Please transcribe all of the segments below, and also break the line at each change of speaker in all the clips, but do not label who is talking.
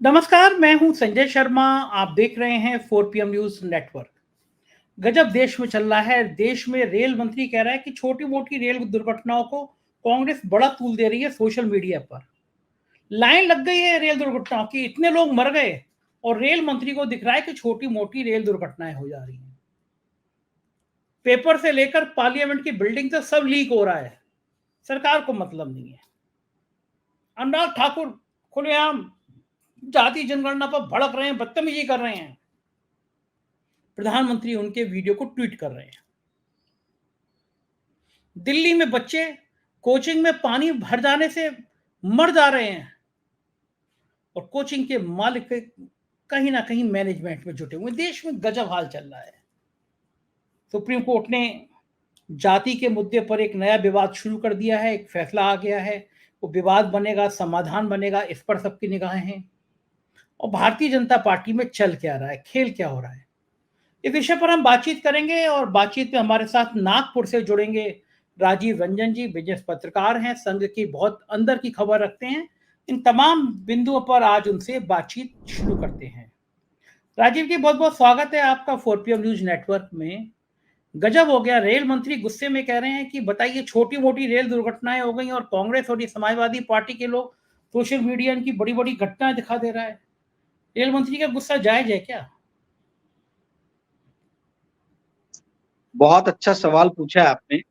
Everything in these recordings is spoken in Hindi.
नमस्कार, मैं हूं संजय शर्मा। आप देख रहे हैं 4 PM न्यूज नेटवर्क। गजब देश में चल रहा है। देश में रेल मंत्री कह रहा है कि छोटी मोटी रेल दुर्घटनाओं को कांग्रेस बड़ा तूल दे रही है। सोशल मीडिया पर लाइन लग गई है रेल दुर्घटनाओं की, इतने लोग मर गए और रेल मंत्री को दिख रहा है कि छोटी मोटी रेल दुर्घटनाएं हो जा रही हैं। पेपर से लेकर पार्लियामेंट की बिल्डिंग तक सब लीक हो रहा है, सरकार को मतलब नहीं है। अनुराग ठाकुर खुलेआम जाति जनगणना पर भड़क रहे हैं, बदतमीजी कर रहे हैं। प्रधानमंत्री उनके वीडियो को ट्वीट कर रहे हैं। दिल्ली में बच्चे कोचिंग में पानी भर जाने से मर जा रहे हैं और कोचिंग के मालिक कहीं ना कहीं मैनेजमेंट में जुटे हुए। देश में गजब हाल चल रहा है। सुप्रीम कोर्ट ने जाति के मुद्दे पर एक नया विवाद शुरू कर दिया है। एक फैसला आ गया है, वो विवाद बनेगा, समाधान बनेगा, इस पर सबकी निगाहें हैं। और भारतीय जनता पार्टी में चल क्या रहा है, खेल क्या हो रहा है, इस विषय पर हम बातचीत करेंगे। और बातचीत में हमारे साथ नागपुर से जुड़ेंगे राजीव रंजन जी, बिजनेस पत्रकार हैं, संघ की बहुत अंदर की खबर रखते हैं। इन तमाम बिंदुओं पर आज उनसे बातचीत शुरू करते हैं। राजीव जी, बहुत बहुत स्वागत है आपका 4PM न्यूज नेटवर्क में। गजब हो गया, रेल मंत्री गुस्से में कह रहे हैं कि बताइए, छोटी मोटी रेल दुर्घटनाएं हो गई और कांग्रेस और ये समाजवादी पार्टी के लोग सोशल मीडिया इनकी बड़ी बड़ी घटनाएं दिखा दे रहा है। रेल मंत्री का गुस्सा जायज है क्या?
बहुत अच्छा सवाल पूछा है आपने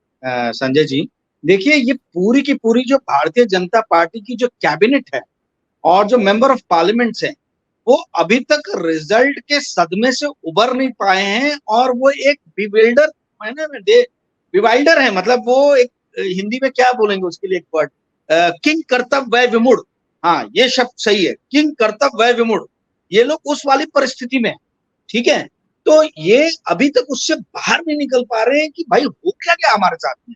संजय जी। देखिए, ये पूरी की पूरी जो भारतीय जनता पार्टी की जो कैबिनेट है और जो मेंबर ऑफ पार्लियामेंट्स हैं, वो अभी तक रिजल्ट के सदमे से उबर नहीं पाए हैं और वो एक बिविल्डर बिवाइल्डर है। मतलब वो एक हिंदी में क्या बोलेंगे उसके लिए एक वर्ड, किंग कर्तव्य वय विमूढ़। हाँ, ये शब्द सही है, किंग कर्तव्य वय विमूढ़। ये लोग उस वाली परिस्थिति में, ठीक है। तो ये अभी तक उससे बाहर नहीं निकल पा रहे हैं कि भाई हो क्या गया हमारे साथ में।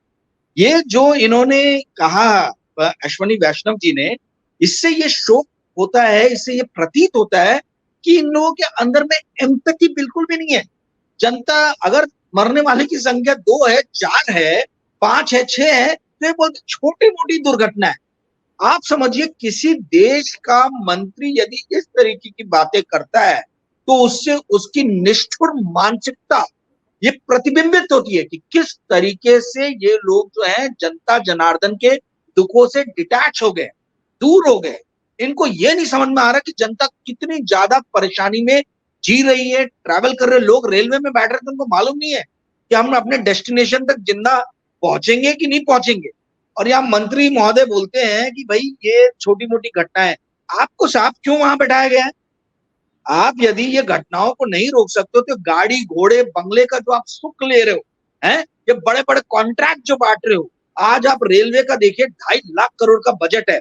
ये जो इन्होंने कहा अश्वनी वैष्णव जी ने, इससे ये शोक होता है, इससे ये प्रतीत होता है कि इन लोगों के अंदर में एम्पैथी बिल्कुल भी नहीं है। जनता अगर मरने वाले की संख्या 2 है, 4 है, 5 है, 6 है, तो ये बोलते छोटी मोटी दुर्घटना है। आप समझिए, किसी देश का मंत्री यदि इस तरीके की बातें करता है तो उससे उसकी निष्ठुर मानसिकता ये प्रतिबिंबित होती है कि किस तरीके से ये लोग जो है जनता जनार्दन के दुखों से डिटैच हो गए, दूर हो गए। इनको ये नहीं समझ में आ रहा कि जनता कितनी ज्यादा परेशानी में जी रही है। ट्रैवल कर रहे लोग रेलवे में बैठ रहे थे, उनको मालूम नहीं है कि हम अपने डेस्टिनेशन तक जिंदा पहुंचेंगे कि नहीं पहुंचेंगे। और यहाँ मंत्री महोदय बोलते हैं कि भाई ये छोटी मोटी घटना है। आपको साफ क्यों वहां बैठाया गया है? आप यदि ये घटनाओं को नहीं रोक सकते हो तो गाड़ी घोड़े बंगले का जो आप सुख ले रहे हो, हैं, ये बड़े बड़े कॉन्ट्रैक्ट जो बांट रहे हो। आज आप रेलवे का देखिए, 2.5 लाख करोड़ का बजट है,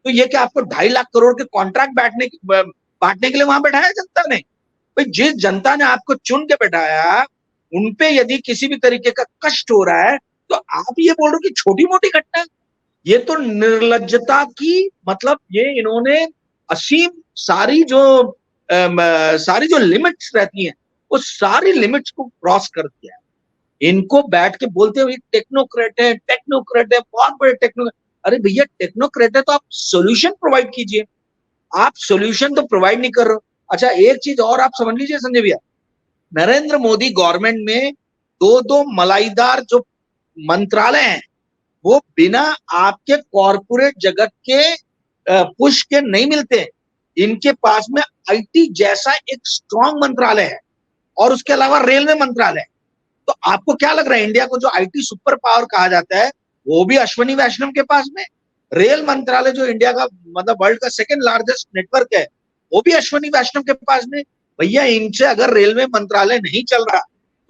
तो ये क्या आपको 2.5 लाख करोड़ के कॉन्ट्रैक्ट बांटने के लिए वहां बैठाया जनता ने? भाई, जिस जनता ने आपको चुन के बैठाया, उनपे यदि किसी भी तरीके का कष्ट हो रहा है तो आप ये बोल रहे हो कि छोटी मोटी घटना। ये तो निर्लज्जता की, मतलब ये इन्होंने असीम सारी जो लिमिट्स रहती हैं, वो सारी लिमिट्स को क्रॉस कर दिया है। इनको बैठ के बोलते हुए टेक्नोक्रेट है, टेक्नोक्रेट है, बहुत बड़े टेक्नोक्रेट। अरे भैया, टेक्नोक्रेट है तो आप सोल्यूशन प्रोवाइड कीजिए। आप सोल्यूशन तो प्रोवाइड नहीं कर रहे हो। अच्छा, एक चीज और आप समझ लीजिए संजय भैया, नरेंद्र मोदी गवर्नमेंट में दो दो मलाईदार जो मंत्रालय हैं, वो बिना आपके कॉरपोरेट जगत के पुश के नहीं मिलते। इनके पास में आईटी जैसा एक स्ट्रॉन्ग मंत्रालय है और उसके अलावा रेलवे मंत्रालय है। तो आपको क्या लग रहा है, इंडिया को जो आईटी सुपर पावर कहा जाता है, वो भी अश्वनी वैष्णव के पास में। रेल मंत्रालय जो इंडिया का, मतलब वर्ल्ड का सेकंड लार्जेस्ट नेटवर्क है, वो भी अश्वनी वैष्णव के पास में। भैया, इनसे अगर रेलवे मंत्रालय नहीं चल रहा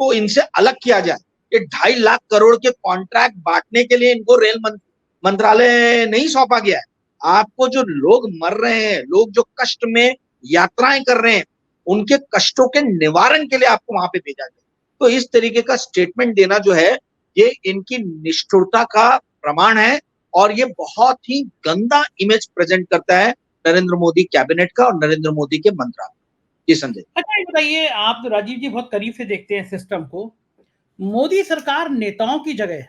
तो इनसे अलग किया जाए। ये 2.5 लाख करोड़ के कॉन्ट्रैक्ट बांटने के लिए इनको रेल मंत्रालय नहीं सौंपा गया है। आपको जो लोग मर रहे हैं, लोग जो कष्ट में यात्राएं कर रहे हैं, उनके कष्टों के निवारण के लिए आपको वहां पे भेजा गया। तो इस तरीके का स्टेटमेंट देना जो है, ये इनकी निष्ठुरता का प्रमाण है और ये बहुत ही गंदा इमेज प्रेजेंट करता है नरेंद्र मोदी कैबिनेट का और नरेंद्र मोदी के मंत्रालय। जी संजय।
अच्छा, ये बताइए, आप तो राजीव जी बहुत करीब से देखते हैं सिस्टम को। मोदी सरकार नेताओं की जगह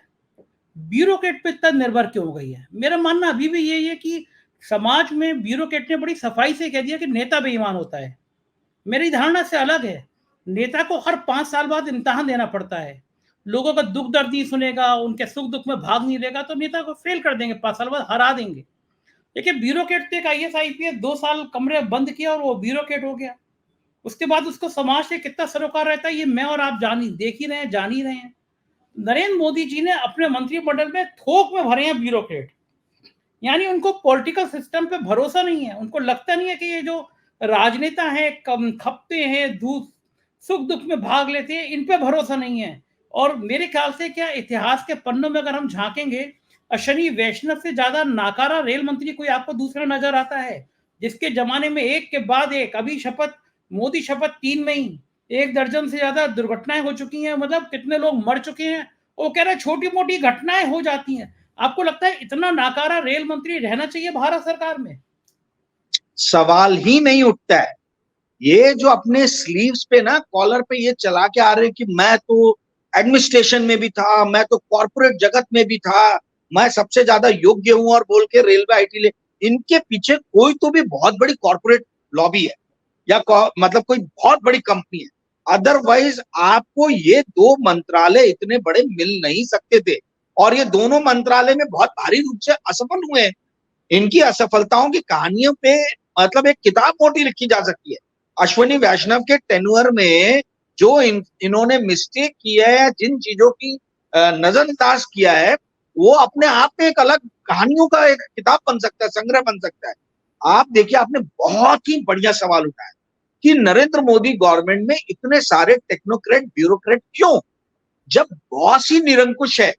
ब्यूरोक्रेट पे इतना निर्भर क्यों हो गई है? मेरा मानना अभी भी यही है कि समाज में ब्यूरोक्रेट ने बड़ी सफाई से कह दिया कि नेता बेईमान होता है। मेरी धारणा से अलग है। नेता को हर 5 साल बाद इम्तिहान देना पड़ता है। लोगों का दुख दर्द नहीं सुनेगा, उनके सुख दुख में भाग नहीं लेगा, तो नेता को फेल कर देंगे, 5 साल बाद हरा देंगे। देखिए, ब्यूरोक्रेट थे, एक आईएएस आईपीएस 2 साल कमरे में बंद किया और वो ब्यूरोक्रेट हो गया। उसके बाद उसको समाज से कितना सरोकार रहता है, ये मैं और आप देख ही रहे हैं, जान ही रहे हैं। नरेंद्र मोदी जी ने अपने मंत्रिमंडल में थोक में भरे हैं ब्यूरोक्रेट। यानी उनको पॉलिटिकल सिस्टम पे भरोसा नहीं है। उनको लगता नहीं है कि ये जो राजनेता हैं, कम खपते हैं, दूध सुख दुख में भाग लेते हैं, इन पे भरोसा नहीं है। और मेरे ख्याल से क्या इतिहास के पन्नों में अगर हम झांकेंगे, अश्विनी वैष्णव से ज्यादा नाकारा रेल मंत्री कोई आपको दूसरा नजर आता है, जिसके जमाने में एक के बाद एक, अभी शपथ, मोदी शपथ 3 में ही 1 दर्जन से ज्यादा दुर्घटनाएं हो चुकी हैं, मतलब कितने लोग मर चुके हैं। वो कह रहे हैं छोटी मोटी घटनाएं हो जाती हैं। आपको लगता है इतना नाकारा रेल मंत्री रहना चाहिए भारत सरकार में?
सवाल ही नहीं उठता है। ये जो अपने स्लीव्स पे ना, कॉलर पे ये चला के आ रहे कि मैं तो एडमिनिस्ट्रेशन में भी था, मैं तो कॉर्पोरेट जगत में भी था, मैं सबसे ज्यादा योग्य हूं, और बोल के रेलवे आईटी ले, इनके पीछे कोई तो भी बहुत बड़ी कॉर्पोरेट लॉबी है, या मतलब कोई बहुत बड़ी कंपनी है। अदरवाइज आपको ये 2 मंत्रालय इतने बड़े मिल नहीं सकते थे, और ये दोनों मंत्रालय में बहुत भारी रूप से असफल हुए हैं। इनकी असफलताओं की कहानियों पे मतलब एक किताब मोटी लिखी जा सकती है। अश्विनी वैष्णव के टेन्योर में जो इन्होंने मिस्टेक किया है, जिन चीजों की नजरअंदाज किया है, वो अपने आप में एक अलग कहानियों का एक किताब बन सकता है, संग्रह बन सकता है। आप देखिए, आपने बहुत ही बढ़िया सवाल उठाया कि नरेंद्र मोदी गवर्नमेंट में इतने सारे टेक्नोक्रेट, ब्यूरोक्रेट क्यों? जब बॉस ही निरंकुश है,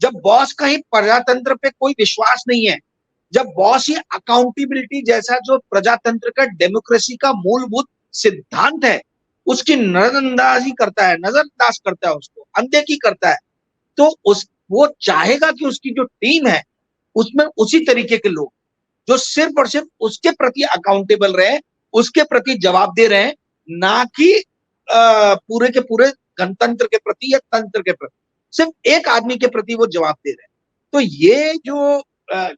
जब बॉस का ही प्रजातंत्र पे कोई विश्वास नहीं है, जब बॉस ही अकाउंटेबिलिटी जैसा जो प्रजातंत्र का, डेमोक्रेसी का मूलभूत सिद्धांत है, उसकी नजरअंदाजी करता है, नजरअंदाज करता है, उसको अनदेखी करता है, तो वो चाहेगा कि उसकी जो टीम है उसमें उसी तरीके के लोग जो सिर्फ और सिर्फ उसके प्रति अकाउंटेबल रहे, उसके प्रति जवाबदेह रहे, ना कि पूरे के पूरे गणतंत्र के प्रति या तंत्र के प्रति, सिर्फ एक आदमी के प्रति वो जवाब दे रहे हैं। तो ये जो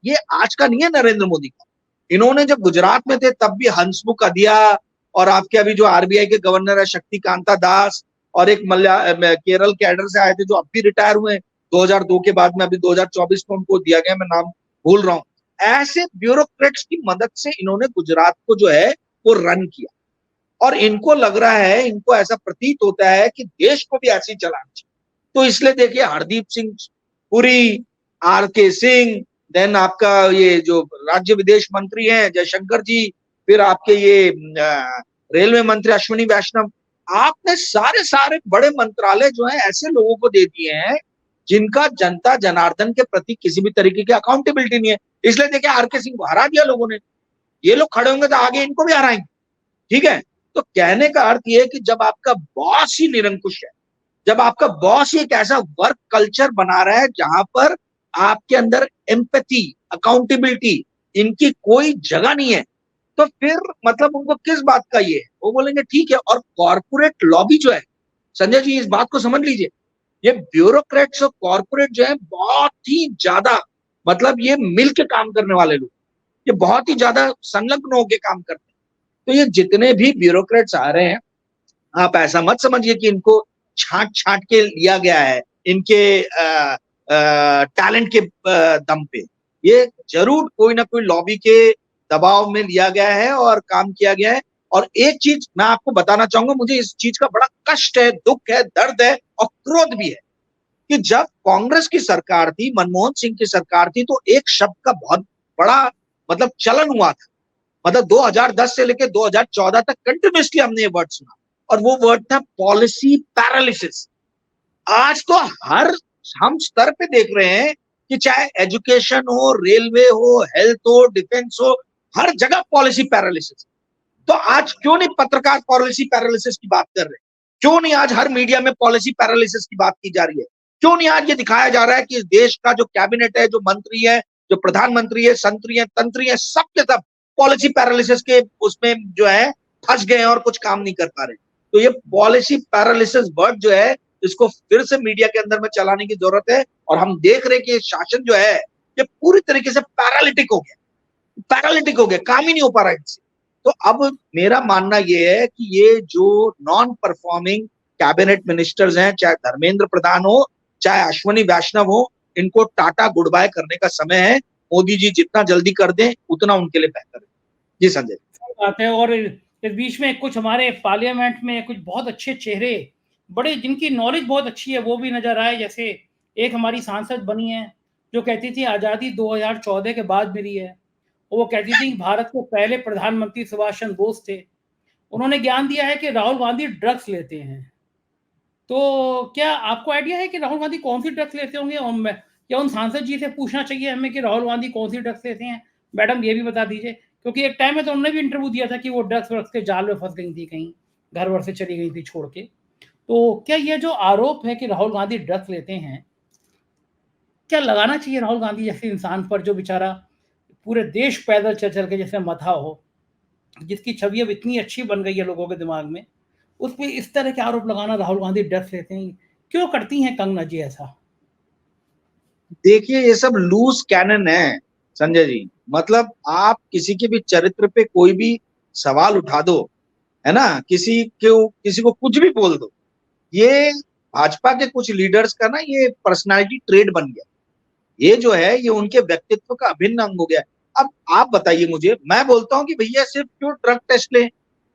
ये आज का नहीं है नरेंद्र मोदी का। इन्होंने जब गुजरात में थे तब भी हंसमुख अधिया, और आपके अभी जो आरबीआई के गवर्नर है शक्तिकांता दास, और एक केरल कैडर से आए थे जो अब भी रिटायर हुए 2002 के बाद में, अभी 2024 में उनको दिया गया, मैं नाम भूल रहा हूं। ऐसे ब्यूरोक्रेट्स की मदद से इन्होंने गुजरात को जो है वो रन किया, और इनको लग रहा है, इनको ऐसा प्रतीत होता है कि देश को भी ऐसे ही चलाना चाहिए। तो इसलिए देखिए, हरदीप सिंह पुरी, आर.के. सिंह, देन आपका ये जो राज्य विदेश मंत्री हैं जयशंकर जी, फिर आपके ये रेलवे मंत्री अश्विनी वैष्णव, आपने सारे सारे बड़े मंत्रालय जो है ऐसे लोगों को दे दिए हैं जिनका जनता जनार्दन के प्रति किसी भी तरीके की अकाउंटेबिलिटी नहीं है। इसलिए देखिए, आर.के. सिंह को हरा दिया लोगों ने। ये लोग खड़े होंगे तो आगे इनको भी हराएंगे। ठीक है, तो कहने का अर्थ ये है कि जब आपका बॉस ही निरंकुश है, जब आपका बॉस ही एक ऐसा वर्क कल्चर बना रहा है जहां पर आपके अंदर एम्पैथी, अकाउंटेबिलिटी, इनकी कोई जगह नहीं है, तो फिर मतलब उनको किस बात का ये है? वो बोलेंगे ठीक है। और कॉर्पोरेट लॉबी जो है, संजय जी इस बात को समझ लीजिए, ये ब्यूरोक्रेट्स और कॉर्पोरेट जो है बहुत ही ज्यादा, मतलब ये मिल के काम करने वाले लोग, ये बहुत ही ज्यादा संलग्न होकर काम करते हैं। तो ये जितने भी ब्यूरोक्रेट्स आ रहे हैं, आप ऐसा मत समझिए कि इनको छांट छांट के लिया गया है इनके टैलेंट के दम पे। ये जरूर कोई ना कोई लॉबी के दबाव में लिया गया है और काम किया गया है। और एक चीज मैं आपको बताना चाहूंगा, मुझे इस चीज का बड़ा कष्ट है, दुख है, दर्द है और क्रोध भी है कि जब कांग्रेस की सरकार थी, मनमोहन सिंह की सरकार थी, तो एक शब्द का बहुत बड़ा मतलब चलन हुआ था। मतलब 2010 से लेकर 2014 तक कंटिन्यूसली हमने ये वर्ड सुना, और वो वर्ड था पॉलिसी पैरालिसिस। आज तो हर हम स्तर पे देख रहे हैं कि चाहे एजुकेशन हो, रेलवे हो, हेल्थ हो, डिफेंस हो, हर जगह पॉलिसी पैरालिसिस। तो आज क्यों नहीं पत्रकार पॉलिसी पैरालिसिस की बात कर रहे? क्यों नहीं आज हर मीडिया में पॉलिसी पैरालिसिस की बात की जा रही है? क्यों नहीं आज ये दिखाया जा रहा है कि इस देश का जो कैबिनेट है, जो मंत्री है, जो प्रधानमंत्री है, संतरी है, तंत्री है, सब के सब पॉलिसी पैरालिसिस के उसमें जो है फंस गए हैं और कुछ काम नहीं कर पा रहे? तो ये पॉलिसी पैरालिसिस वर्ड जो है, इसको फिर से मीडिया के अंदर में चलाने की जरूरत है। और हम देख रहे हैं कि शासन जो है ये पूरी तरीके से पैरालिटिक हो गया। पैरालिटिक हो गए, काम ही नहीं हो पा रहा है इनसे। तो अब मेरा मानना ये है कि ये जो नॉन परफॉर्मिंग कैबिनेट मिनिस्टर्स हैं, चाहे धर्मेंद्र प्रधान हो, चाहे अश्वनी वैष्णव हो, इनको टाटा गुड बाय करने का समय है। मोदी जी जितना जल्दी कर दें उतना उनके लिए बेहतर है। जी संजय।
सही बात है। और इस बीच में कुछ हमारे पार्लियामेंट में कुछ बहुत अच्छे चेहरे, बड़े जिनकी नॉलेज बहुत अच्छी है, वो भी नजर आए। जैसे एक हमारी सांसद बनी है जो कहती थी आज़ादी 2014 के बाद मिली है। वो कहती थी कि भारत के पहले प्रधानमंत्री सुभाष चंद्र बोस थे। उन्होंने ज्ञान दिया है कि राहुल गांधी ड्रग्स लेते हैं। तो क्या आपको आइडिया है कि राहुल गांधी कौन सी ड्रग्स लेते होंगे? और मैं क्या उन सांसद जी से पूछना चाहिए हमें कि राहुल गांधी कौन सी ड्रग्स लेते हैं? मैडम ये भी बता दीजिए, क्योंकि एक टाइम में तो उन्होंने भी इंटरव्यू दिया था कि वो ड्रग्स व्रग्स के जाल में फंस गई थी, कहीं घर वर से चली गई थी छोड़ के। तो क्या ये जो आरोप है कि राहुल गांधी ड्रग्स लेते हैं, क्या लगाना चाहिए राहुल गांधी जैसे इंसान पर, जो बेचारा पूरे देश पैदल चल चल के जैसे मथा हो, जिसकी छवि अब इतनी अच्छी बन गई है लोगों के दिमाग में, उस पे इस तरह के आरोप लगाना राहुल गांधी ड्रग्स लेते हैं? क्यों करती हैं कंगना जी ऐसा?
देखिए ये सब लूज कैनन है संजय जी। मतलब आप किसी के भी चरित्र पे कोई भी सवाल उठा दो, है ना, किसी को कुछ भी बोल दो, ये भाजपा के कुछ लीडर्स का ना ये पर्सनालिटी ट्रेड बन गया। ये जो है ये उनके व्यक्तित्व का अभिन्न अंग हो गया। अब आप बताइए मुझे, मैं बोलता हूँ कि भैया सिर्फ क्यों ड्रग टेस्ट लें,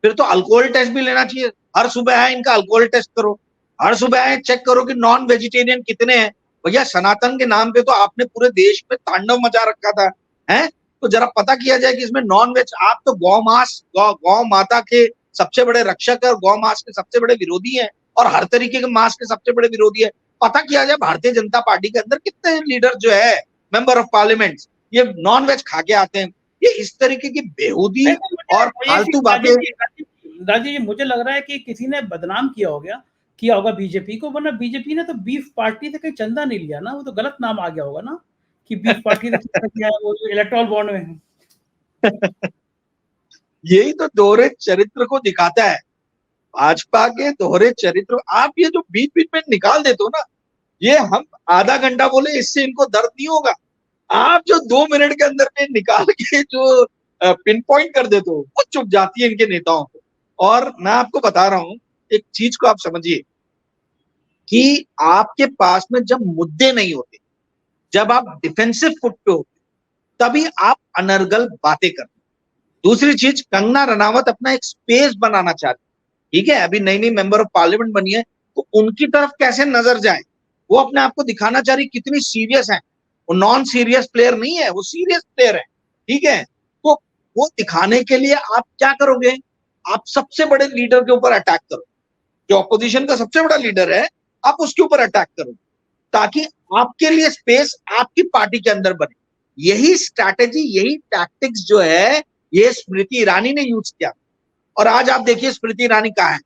फिर तो अल्कोहल टेस्ट भी लेना चाहिए। हर सुबह आए इनका अल्कोहल टेस्ट करो, हर सुबह आए चेक करो कि नॉन वेजिटेरियन कितने हैं। भैया सनातन के नाम पे तो आपने पूरे देश में तांडव मचा रखा था, है? तो जरा पता किया जाए कि इसमें नॉन वेज, आप तो गौ माता के सबसे बड़े रक्षक और गौ मांस के सबसे बड़े विरोधी हैं, और हर तरीके के मांस के सबसे बड़े विरोधी है। पता किया जाए भारतीय जनता पार्टी के अंदर कितने लीडर जो है, मेंबर ऑफ पार्लियामेंट, ये नॉन वेज खा के आते हैं। ये इस तरीके की बेहूदी और फालतू बातें।
राजीव जी, मुझे लग रहा है कि किसी ने बदनाम किया होगा बीजेपी को, वरना बीजेपी ने तो बीफ पार्टी से कहीं चंदा नहीं लिया ना। वो तो गलत नाम आ गया होगा ना कि बीफ पार्टी से चंदा किया है, वो इलेक्टोरल बॉन्ड में।
यही तो दोहरे चरित्र को दिखाता है, भाजपा के दोहरे चरित्र। आप ये जो बीच बीच में निकाल देते हो ना, ये हम आधा घंटा बोले इससे इनको दर्द नहीं होगा। आप जो 2 मिनट के अंदर में निकाल के जो पिन पॉइंट कर देते हो, वो चुप जाती है इनके नेताओं को। और मैं आपको बता रहा हूं, एक चीज को आप समझिए कि आपके पास में जब मुद्दे नहीं होते, जब आप डिफेंसिव फुट पे होते, तभी आप अनर्गल बातें करते। दूसरी चीज, कंगना रनावत अपना एक स्पेस बनाना चाहती, ठीक है, अभी नई नई मेंबर ऑफ पार्लियामेंट बनी है, तो उनकी तरफ कैसे नजर जाए। वो अपने आप को दिखाना चाह रही कितनी सीरियस है। वो नॉन सीरियस प्लेयर नहीं है, वो सीरियस प्लेयर है, ठीक है। तो वो दिखाने के लिए आप क्या करोगे, आप सबसे बड़े लीडर के ऊपर अटैक करो, जो अपोजिशन का सबसे बड़ा लीडर है, आप उसके ऊपर अटैक करो, ताकि आपके लिए स्पेस आपकी पार्टी के अंदर बने। यही स्ट्रैटेजी, यही टैक्टिक्स जो है, ये स्मृति ईरानी ने यूज किया। और आज आप देखिए स्मृति ईरानी कहाँ है,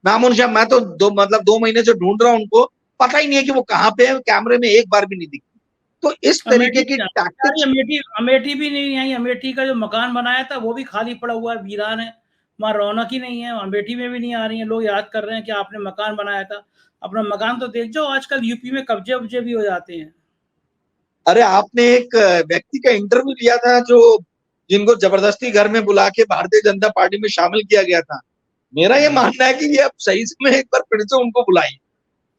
नामोनिशान। मैं तो 2 महीने से ढूंढ रहा हूं उनको, पता ही नहीं है कि वो कहाँ पे है, कैमरे में एक बार भी नहीं दिखी। तो इस तरीके की टैक्टिक्स।
अमेठी अमेठी भी नहीं आई। अमेठी का जो मकान बनाया था वो भी खाली पड़ा हुआ है, वीरान है। वहां रौनक ही नहीं है। अमेठी में भी नहीं आ रही है। लोग याद कर रहे हैं कि आपने मकान बनाया था। अपना मकान तो देख जाओ, आजकल यूपी में कब्जे वब्जे भी हो जाते हैं।
अरे आपने एक व्यक्ति का इंटरव्यू लिया था जो, जिनको जबरदस्ती घर में बुला के भारतीय जनता पार्टी में शामिल किया गया था। मेरा ये मानना है कि ये अब सही समय एक बार फिर से उनको बुलाइए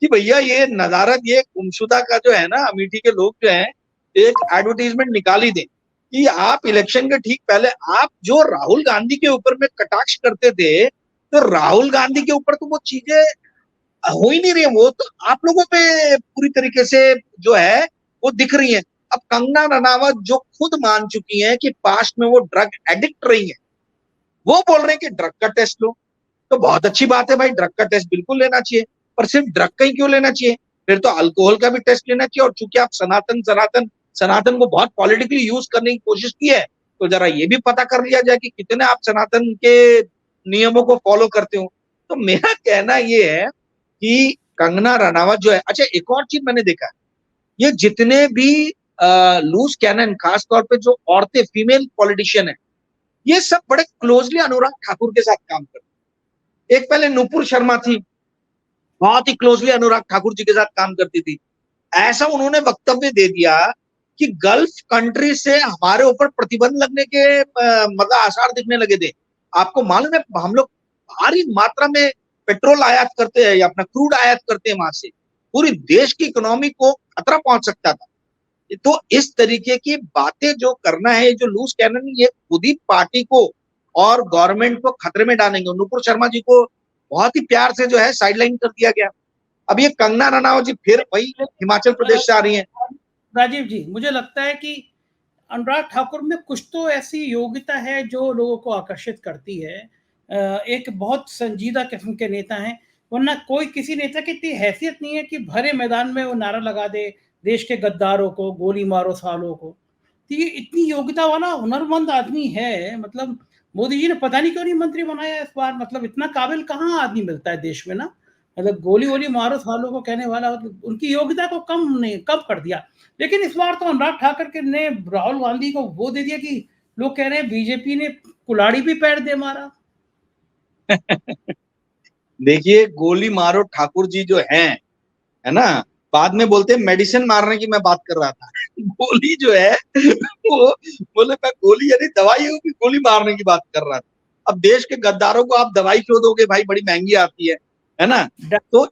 कि भैया ये नजारत, ये गुमशुदा का जो है ना, अमेठी के लोग जो हैं, एक एडवर्टीजमेंट निकाल ही दें कि आप इलेक्शन के ठीक पहले, आप जो राहुल गांधी के ऊपर में कटाक्ष करते थे, तो राहुल गांधी के ऊपर तो वो चीजें हो ही नहीं रही है। वो तो आप लोगों पे पूरी तरीके से जो है वो दिख रही है। अब कंगना रनावत जो खुद मान चुकी हैं कि पास्ट में वो ड्रग एडिक्ट रही है, वो बोल रहे हैं कि ड्रग का टेस्ट लो। तो बहुत अच्छी बात है भाई, ड्रग का टेस्ट बिल्कुल लेना चाहिए, पर सिर्फ ड्रग का ही क्यों लेना चाहिए, फिर तो अल्कोहल का भी टेस्ट लेना चाहिए। और चूंकि आप सनातन सनातन सनातन को बहुत पॉलिटिकली यूज करने की कोशिश की है, तो जरा ये भी पता कर लिया जाए कि कितने आप सनातन के नियमों को फॉलो करते हो। तो मेरा कहना ये है कि कंगना रनावत जो है, अच्छा एक और चीज मैंने देखा है, ये जितने भी लूज कैनन, खासतौर पे जो औरतें, फीमेल पॉलिटिशियन है, ये सब बड़े क्लोजली अनुराग ठाकुर के साथ काम करते। एक पहले नुपुर शर्मा थी, बहुत ही क्लोजली अनुराग ठाकुर जी के साथ काम करती थी। ऐसा उन्होंने वक्तव्य दे दिया कि गल्फ कंट्री से हमारे ऊपर प्रतिबंध लगने के मतलब आसार दिखने लगे थे। आपको मालूम है हम लोग भारी मात्रा में पेट्रोल आयात करते हैं या अपना क्रूड आयात करते हैं वहां से, पूरी देश की इकोनॉमी को खतरा पहुंच सकता था। तो इस तरीके की बातें जो करना है, जो लूज कैनन, ये खुद ही पार्टी को और गवर्नमेंट को खतरे में डालेंगे। नुपुर शर्मा जी को बहुत ही प्यार से जो है साइडलाइन कर दिया गया। अब ये कंगना रनावत जी फिर वही हिमाचल प्रदेश से आ रही हैं।
राजीव जी, मुझे लगता है कि अनुराग ठाकुर में कुछ तो ऐसी योग्यता है जो लोगों को आकर्षित करती है। एक बहुत संजीदा किस्म के नेता हैं, वरना कोई किसी नेता की इतनी हैसियत नहीं है कि भरे मैदान में वो नारा लगा दे, देश के गद्दारों को गोली मारो सालों को। तो ये इतनी योग्यता वाला हुनरमंद आदमी है, मतलब मोदी जी ने पता नहीं क्यों नहीं मंत्री बनाया इस बार। मतलब इतना काबिल कहाँ आदमी मिलता है देश में ना, मतलब गोली वोली मारो सालों को कहने वाला। उनकी योग्यता को कम कर दिया। लेकिन इस बार तो अनुराग ठाकुर के ने राहुल गांधी को वो दे दिया कि लोग कह रहे हैं बीजेपी ने कुल्हाड़ी भी पैर दे मारा।
देखिए, गोली मारो ठाकुर जी जो है ना, बाद में बोलते हैं मेडिसिन मारने की मैं बात कर रहा था। गोली जो है वो बोले मैं गोली यानी दवाई गोली मारने की बात कर रहा था। अब देश के गद्दारों को आप दवाई क्यों दोगे भाई, बड़ी महंगी आती है ना। तो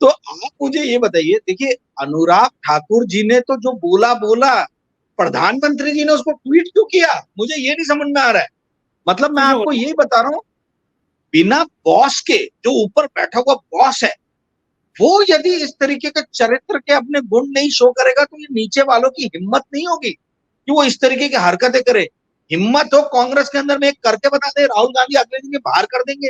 तो आप मुझे ये बताइए, देखिए अनुराग ठाकुर जी ने तो जो बोला प्रधानमंत्री जी ने उसको ट्वीट क्यों किया, मुझे ये नहीं समझ में आ रहा है। मतलब मैं आपको यही बता रहा हूँ, बिना बॉस के, जो ऊपर बैठा हुआ बॉस है, वो यदि इस तरीके के चरित्र के अपने गुण नहीं शो करेगा तो ये नीचे वालों की हिम्मत नहीं होगी कि वो इस तरीके की हरकतें करे। हिम्मत हो कांग्रेस के अंदर में एक करके बता दे, राहुल गांधी अगले दिन बाहर कर देंगे।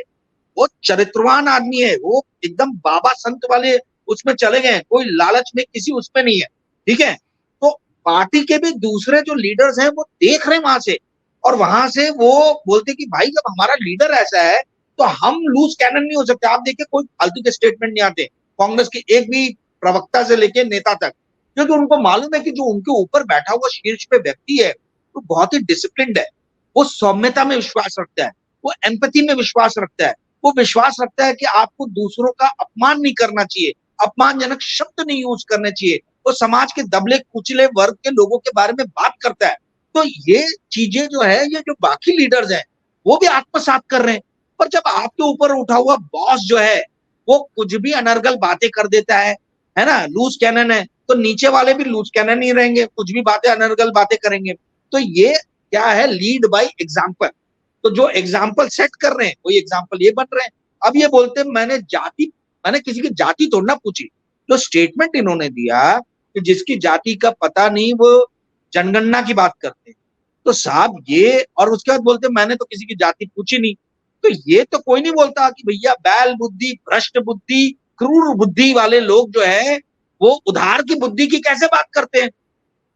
वो चरित्रवान आदमी है, वो एकदम बाबा संत वाले उसमें चले गए, कोई लालच में किसी उसमें नहीं है, ठीक है। तो पार्टी के भी दूसरे जो लीडर्स हैं वो देख रहे हैं वहां से, और वहां से वो बोलते कि भाई जब हमारा लीडर ऐसा है तो हम लूज कैनन नहीं हो सकते। आप देखिए कोई फालतू के स्टेटमेंट नहीं आते कांग्रेस के एक भी प्रवक्ता से लेके नेता तक, क्योंकि उनको मालूम है कि जो उनके ऊपर बैठा हुआ शीर्ष पे व्यक्ति है वो बहुत ही डिसिप्लिन्ड है, वो सौम्यता में विश्वास रखता है, वो एम्पैथी में विश्वास रखता है, वो विश्वास रखता है कि आपको दूसरों का अपमान नहीं करना चाहिए, अपमानजनक शब्द नहीं यूज करने चाहिए, वो समाज के दबले कुचले वर्ग के लोगों के बारे में बात करता है। तो ये चीजें जो है, ये जो बाकी लीडर्स हैं वो भी आत्मसात कर रहे हैं। पर जब आपके ऊपर उठा हुआ बॉस जो है वो कुछ भी अनर्गल बातें कर देता है ना, लूज कैनन है, तो नीचे वाले भी लूज कैनन ही रहेंगे, कुछ भी बातें अनर्गल बातें करेंगे। तो ये क्या है, लीड बाय एग्जाम्पल। तो जो एग्जाम्पल सेट कर रहे हैं वही एग्जाम्पल ये बन रहे हैं। अब ये बोलते हैं मैंने किसी की जाति थोड़ी ना पूछी। जो स्टेटमेंट इन्होंने दिया कि जिसकी जाति का पता नहीं वो जनगणना की बात करते हैं, तो साहब ये, और उसके बाद बोलते मैंने तो किसी की जाति पूछी नहीं। तो ये तो कोई नहीं बोलता कि भैया बैल बुद्धि, भ्रष्ट बुद्धि, क्रूर बुद्धि वाले लोग जो है वो उधार की बुद्धि की कैसे बात करते हैं।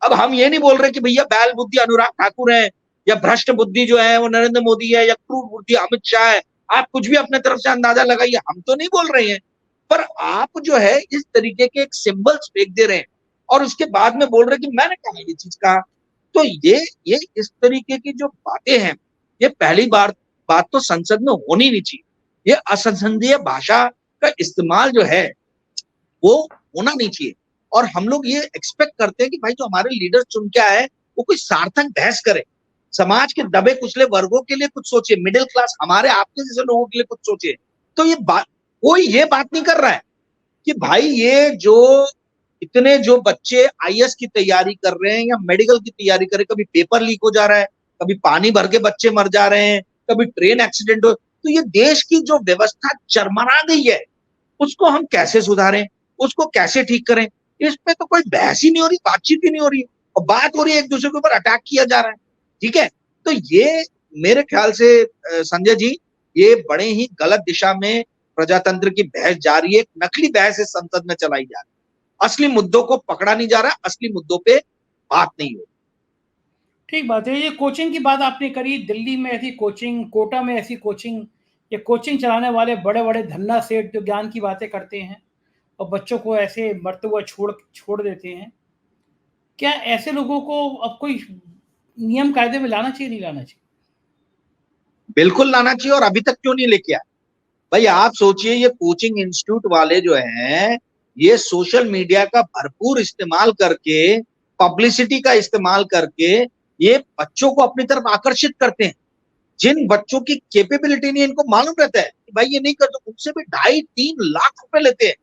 अब हम ये नहीं बोल रहे कि भैया बैल बुद्धि अनुराग ठाकुर है, या भ्रष्ट बुद्धि जो है वो नरेंद्र मोदी है, या क्रूर बुद्धि अमित शाह है। आप कुछ भी अपने तरफ से अंदाजा लगाइए, हम तो नहीं बोल रहे हैं। पर आप जो है इस तरीके के एक सिंबल्स फेंक दे रहे हैं और उसके बाद में बोल रहे हैं कि मैंने कहा ये चीज कहा। तो ये इस तरीके की जो बातें हैं, ये पहली बात तो संसद में होनी नहीं चाहिए। ये असंसदीय भाषा का इस्तेमाल जो है वो होना नहीं चाहिए। और हम लोग ये एक्सपेक्ट करते हैं कि भाई जो हमारे लीडर चुन के आए वो कोई सार्थक बहस करे, समाज के दबे कुचले वर्गों के लिए कुछ सोचे, मिडिल क्लास हमारे आपके जैसे लोगों के लिए कुछ सोचे। तो ये बात कोई ये बात नहीं कर रहा है कि भाई ये जो इतने जो बच्चे आईएएस की तैयारी कर रहे हैं या मेडिकल की तैयारी कर रहे हैं, कभी पेपर लीक हो जा रहा है, कभी पानी भर के बच्चे मर जा रहे हैं, कभी ट्रेन एक्सीडेंट हो, तो ये देश की जो व्यवस्था चरमरा गई है उसको हम कैसे सुधारें, उसको कैसे ठीक करें, इस पे तो कोई बहस ही नहीं हो रही, बातचीत ही नहीं हो रही, और बात हो रही है एक दूसरे के ऊपर अटैक किया जा रहा है। ठीक है, तो ये मेरे ख्याल से संजय जी, ये बड़े ही गलत दिशा में प्रजातंत्र की बहस जा रही है। नकली बहस इस संसद में चलाई जा रही है, असली मुद्दों को पकड़ा नहीं जा रहा, असली मुद्दों पे बात नहीं हो।
ठीक बात है। ये कोचिंग की बात आपने करी, दिल्ली में ऐसी कोचिंग, कोटा में ऐसी कोचिंग, ये कोचिंग चलाने वाले बड़े बड़े धन्ना सेठ जो ज्ञान की बातें करते हैं और बच्चों को ऐसे मरते हुए छोड़ देते हैं। क्या ऐसे लोगों को अब कोई नियम कायदे में लाना चाहिए, नहीं लाना चाहिए?
बिल्कुल लाना चाहिए, और अभी तक क्यों नहीं लेके आए भाई। आप सोचिए ये कोचिंग इंस्टीट्यूट वाले जो हैं ये सोशल मीडिया का भरपूर इस्तेमाल करके, पब्लिसिटी का इस्तेमाल करके ये बच्चों को अपनी तरफ आकर्षित करते हैं। जिन बच्चों की कैपेबिलिटी नहीं, इनको मालूम रहता है कि भाई ये नहीं कर, तो उनसे भी 2.5-3 लाख रुपए लेते हैं।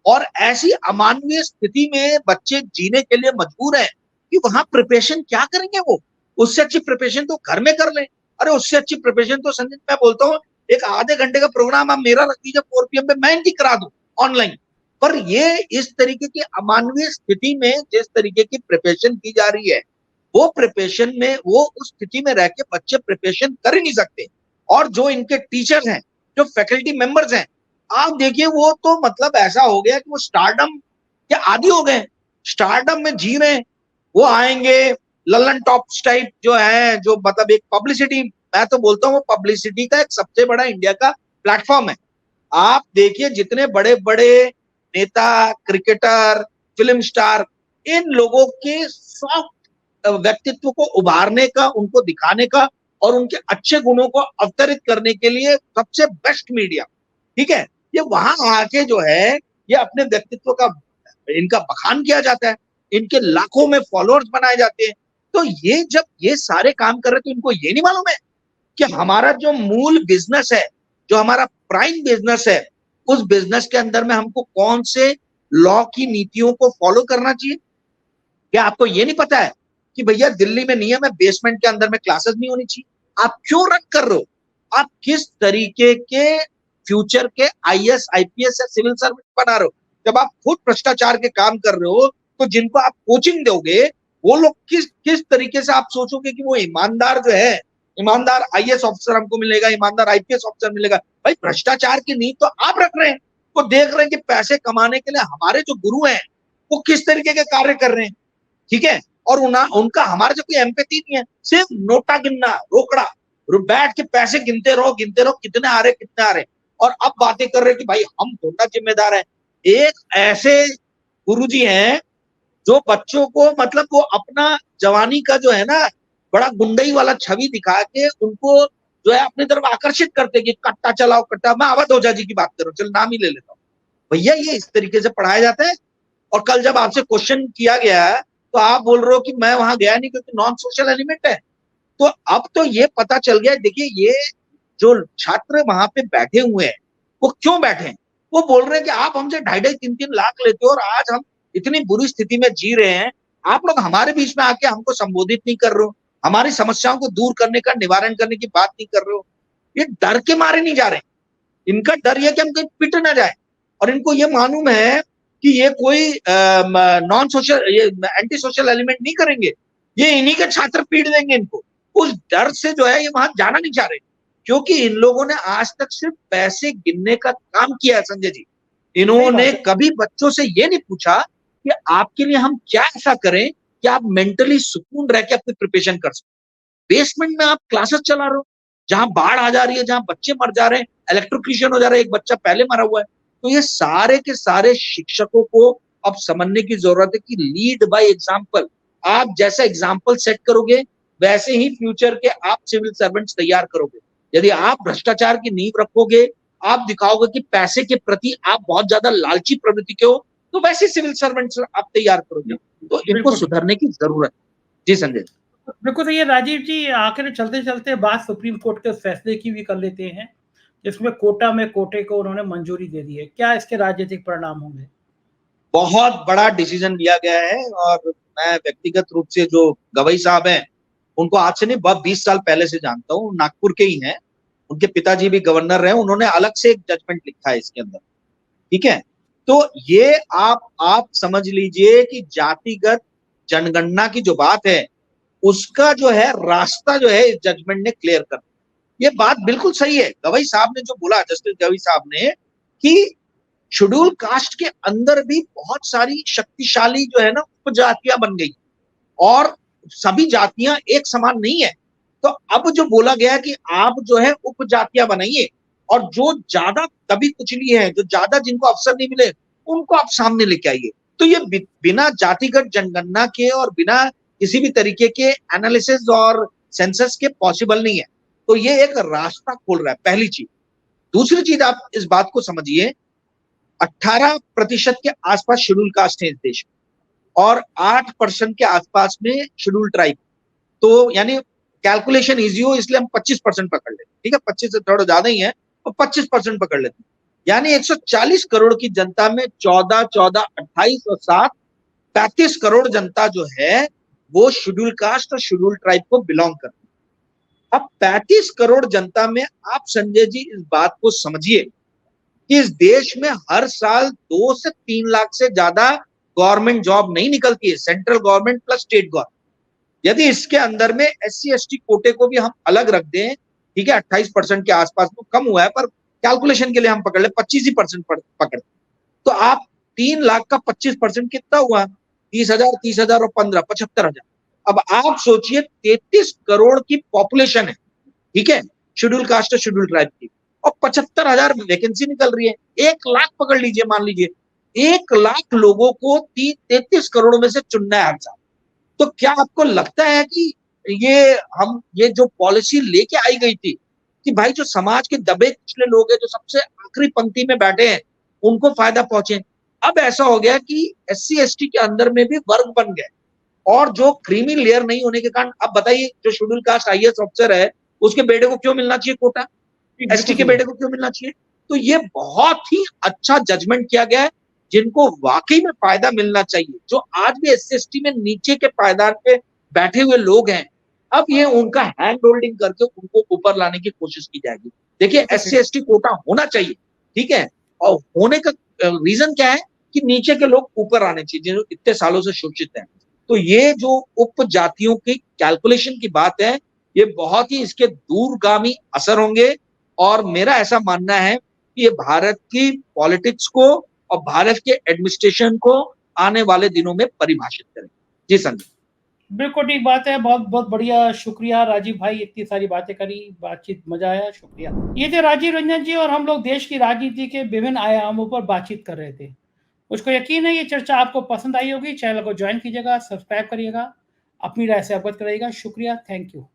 और ऐसी अमानवीय स्थिति में बच्चे जीने के लिए मजबूर हैं कि वहां प्रिपरेशन क्या करेंगे वो। उससे अच्छी प्रिपरेशन तो घर में कर लें। अरे उससे अच्छी प्रिपरेशन तो संजय मैं बोलता हूँ एक आधे घंटे का प्रोग्राम आप मेरा रख दीजिए 4 PM पे, मैं इनकी करा दूं ऑनलाइन। पर ये इस तरीके की अमानवीय स्थिति में जिस तरीके की प्रिपरेशन की जा रही है, वो प्रिपरेशन में, वो उस स्थिति में रह के बच्चे प्रिपरेशन कर ही नहीं सकते। और जो इनके टीचर्स हैं, जो फैकल्टी मेंबर्स हैं, आप देखिए वो तो मतलब ऐसा हो गया कि वो स्टारडम के आदी हो गए, स्टारडम में जी रहे हैं। वो आएंगे लल्लन टॉप्स टाइप जो है, जो मतलब एक पब्लिसिटी, मैं तो बोलता हूँ पब्लिसिटी का एक सबसे बड़ा इंडिया का प्लेटफॉर्म है। आप देखिए जितने बड़े बड़े नेता, क्रिकेटर, फिल्म स्टार, इन लोगों के सॉफ्ट व्यक्तित्व को उभारने का, उनको दिखाने का और उनके अच्छे गुणों को अवतरित करने के लिए सबसे बेस्ट मीडिया, ठीक है, ये वहां आके जो है ये अपने व्यक्तित्व का इनका बखान किया जाता है, इनके लाखों में फॉलोअर्स बनाए जाते हैं। तो ये जब ये सारे काम कर रहे तो इनको ये नहीं मालूम है कि हमारा जो मूल बिजनेस है, जो हमारा प्राइम बिजनेस है, उस बिजनेस के अंदर में हमको कौन से लॉ की नीतियों को फॉलो करना चाहिए। क्या आपको ये नहीं पता है कि भैया दिल्ली में नियम है बेसमेंट के अंदर में क्लासेस नहीं होनी चाहिए। आप क्यों रन कर रहे हो? आप किस तरीके के फ्यूचर के IAS IPS या सिविल सर्विस बना रहे हो? जब आप खुद भ्रष्टाचार के काम कर रहे हो तो जिनको आप कोचिंग दोगे वो लोग किस तरीके से आप सोचोगे कि वो ईमानदार जो है, ईमानदार IAS ऑफिसर हमको मिलेगा, ईमानदार IPS ऑफिसर मिलेगा। भाई भ्रष्टाचार की नींव तो आप रख रहे हैं। वो देख रहे हैं कि पैसे कमाने के लिए हमारे जो गुरु हैं वो किस तरीके के कार्य कर रहे हैं, ठीक है। और उनका हमारे जो कोई एम्पैथी नहीं है, सिर्फ नोटा गिनना, रोकड़ा, बैठ के पैसे गिनते रहो कितने आ रहे और अब बातें कर रहे कि भाई हम थोड़ा जिम्मेदार है। एक ऐसे गुरुजी हैं जो बच्चों को मतलब वो अपना जवानी का जो है ना बड़ा गुंडई वाला छवि दिखा के उनको जो है अपनी तरफ आकर्षित करते कि कट्टा चलाओ कट्टा। मैं अवध ओझा जी की बात करूं, चल नाम ही ले लेता हूँ। भैया ये इस तरीके से पढ़ाया जाता है। और कल जब आपसे क्वेश्चन किया गया तो आप बोल रहे हो कि मैं वहां गया नहीं क्योंकि नॉन सोशल एलिमेंट है। तो अब तो ये पता चल गया। देखिए ये जो छात्र वहां पे बैठे हुए हैं वो क्यों बैठे हैं? वो बोल रहे हैं कि आप हमसे 2.5-3 लाख लेते हो और आज हम इतनी बुरी स्थिति में जी रहे हैं, आप लोग हमारे बीच में आके हमको संबोधित नहीं कर रहे हो, हमारी समस्याओं को दूर करने का, निवारण करने की बात नहीं कर रहे हो। ये डर के मारे नहीं जा रहे। इनका डर यह कि हम कहीं पिट ना जाए। और इनको ये मालूम है कि ये कोई नॉन सोशल, ये एंटी सोशल एलिमेंट नहीं करेंगे, ये इन्हीं के छात्र पीट देंगे इनको। उस डर से जो है ये वहां जाना नहीं चाह रहे, क्योंकि इन लोगों ने आज तक सिर्फ पैसे गिनने का काम किया है संजय जी। इन्होंने कभी बच्चों से ये नहीं पूछा कि आपके लिए हम क्या ऐसा करें कि आप मेंटली सुकून रह के अपनी प्रिपरेशन कर सको। बेसमेंट में आप क्लासेस चला रहे हो, जहां बाढ़ आ जा रही है, जहां बच्चे मर जा रहे हैं, इलेक्ट्रोक्यूशन हो जा रहा है, एक बच्चा पहले मरा हुआ है। तो ये सारे के सारे शिक्षकों को अब समझने की जरूरत है कि लीड बाय एग्जांपल। आप जैसा एग्जांपल सेट करोगे वैसे ही फ्यूचर के आप सिविल सर्वेंट्स तैयार करोगे। यदि आप भ्रष्टाचार की नींव रखोगे, आप दिखाओगे कि पैसे के प्रति आप बहुत ज्यादा लालची प्रवृत्ति के हो, तो वैसे सिविल सर्वेंट्स आप तैयार करोगे। तो इनको सुधरने की जरूरत है। जी संजय।
बिल्कुल सही है राजीव जी। आखिर चलते चलते बात सुप्रीम कोर्ट के फैसले की भी कर लेते हैं, जिसमें कोटा में कोटे को उन्होंने मंजूरी दे दी है। क्या इसके राजनीतिक परिणाम होंगे?
बहुत बड़ा डिसीजन लिया गया है और मैं व्यक्तिगत रूप से जो गवई साहब हैं उनको आज से नहीं 20 साल पहले से जानता हूँ, नागपुर के ही हैं। उनके पिताजी भी गवर्नर रहे, उन्होंने अलग से एक जजमेंट लिखा है इसके अंदर, ठीक है। तो ये आप समझ लीजिए कि जातिगत जनगणना की जो बात है उसका जो है रास्ता जो है इस जजमेंट ने क्लियर कर दिया। ये बात बिल्कुल सही है गवई साहब ने जो बोला, जस्टिस गवई साहब ने, कि शेड्यूल कास्ट के अंदर भी बहुत सारी शक्तिशाली जो है ना उपजातियां बन गई और सभी जातियां एक समान नहीं है। तो अब जो बोला गया कि आप जो है उपजातियां बनाइए और जो ज्यादा दबी कुचली है, जो ज्यादा जिनको अवसर नहीं मिले, उनको आप सामने लेके आइए। तो ये बिना जातिगत जनगणना के और बिना किसी भी तरीके के एनालिसिस और सेंसस के पॉसिबल नहीं है। तो ये एक रास्ता खोल रहा है, पहली चीज। दूसरी चीज आप इस बात को समझिए 18% के आसपास शेड्यूल कास्ट है इस देश में और 8% के आसपास में शेड्यूल ट्राइब। तो यानी कैलकुलेशन इजी हो इसलिए हम 25% पकड़ लेते, ठीक है, 25 से थोड़ा ज्यादा ही है और 25% पकड़ लेते हैं। यानी 140 करोड़ की जनता में 14, 28 और 7, 35 करोड़ जनता जो है वो शेड्यूल कास्ट और शेड्यूल ट्राइब को बिलोंग करती है। अब 35 करोड़ जनता में आप संजय जी इस बात को समझिए कि इस देश में हर साल 2 से 3 लाख से ज्यादा गवर्नमेंट जॉब नहीं निकलती है, central government plus state government. यदि इसके अंदर में SC ST कोटे को भी हम अलग रख दें, ठीक है, 28% के आसपास में कम हुआ है पर कैलकुलेशन के लिए हम पकड़ ले 25% पकड़, तो आप 3 लाख का 25% कितना हुआ? 30,000, 30,000 और 15, 75,000। अब आप सोचिए 33 करोड़ की पॉपुलेशन है, ठीक है, शेड्यूल कास्ट और शेड्यूल ट्राइब की, और 75,000 वैकेंसी निकल रही है। 1 लाख पकड़ लीजिए, मान लीजिए 1 लाख लोगों को 33 करोड़ में से चुनना है हर साल। तो क्या आपको लगता है कि ये जो पॉलिसी लेके आई गई थी कि भाई जो समाज के दबे कुचले लोग हैं, जो सबसे आखिरी पंक्ति में बैठे हैं, उनको फायदा पहुंचे? अब ऐसा हो गया कि SC ST के अंदर में भी वर्ग बन गए और जो क्रीमी लेयर नहीं होने के कारण, अब बताइए जो शेड्यूल कास्ट IAS ऑफिसर है उसके बेटे को क्यों मिलना चाहिए कोटा, ST के बेटे को क्यों मिलना चाहिए? तो ये बहुत ही अच्छा जजमेंट किया गया है। जिनको वाकई में फायदा मिलना चाहिए, जो आज भी SC ST में नीचे के पायदान पे बैठे हुए लोग हैं, अब ये उनका हैंड होल्डिंग करके उनको ऊपर लाने की कोशिश की जाएगी। देखिए SC ST कोटा होना चाहिए, ठीक है, और होने का रीजन क्या है कि नीचे के लोग ऊपर आने चाहिए जो इतने सालों से शोषित हैं। तो ये जो उप जातियों की कैलकुलेशन की बात है, ये बहुत ही इसके दूरगामी असर होंगे और मेरा ऐसा मानना है कि ये भारत की पॉलिटिक्स को और भारत के एडमिनिस्ट्रेशन को आने वाले दिनों में परिभाषित करें। जी संजय।
बिल्कुल ठीक बात है, बहुत बहुत बढ़िया, शुक्रिया राजीव भाई, इतनी सारी बातें करी, बातचीत मजा आया, शुक्रिया। ये थे राजीव रंजन जी और हम लोग देश की राजनीति के विभिन्न आयामों पर बातचीत कर रहे थे। मुझको यकीन है ये चर्चा आपको पसंद आई होगी। चैनल को ज्वाइन कीजिएगा, सब्सक्राइब करिएगा, अपनी राय से अवगत कराइएगा। शुक्रिया, थैंक यू।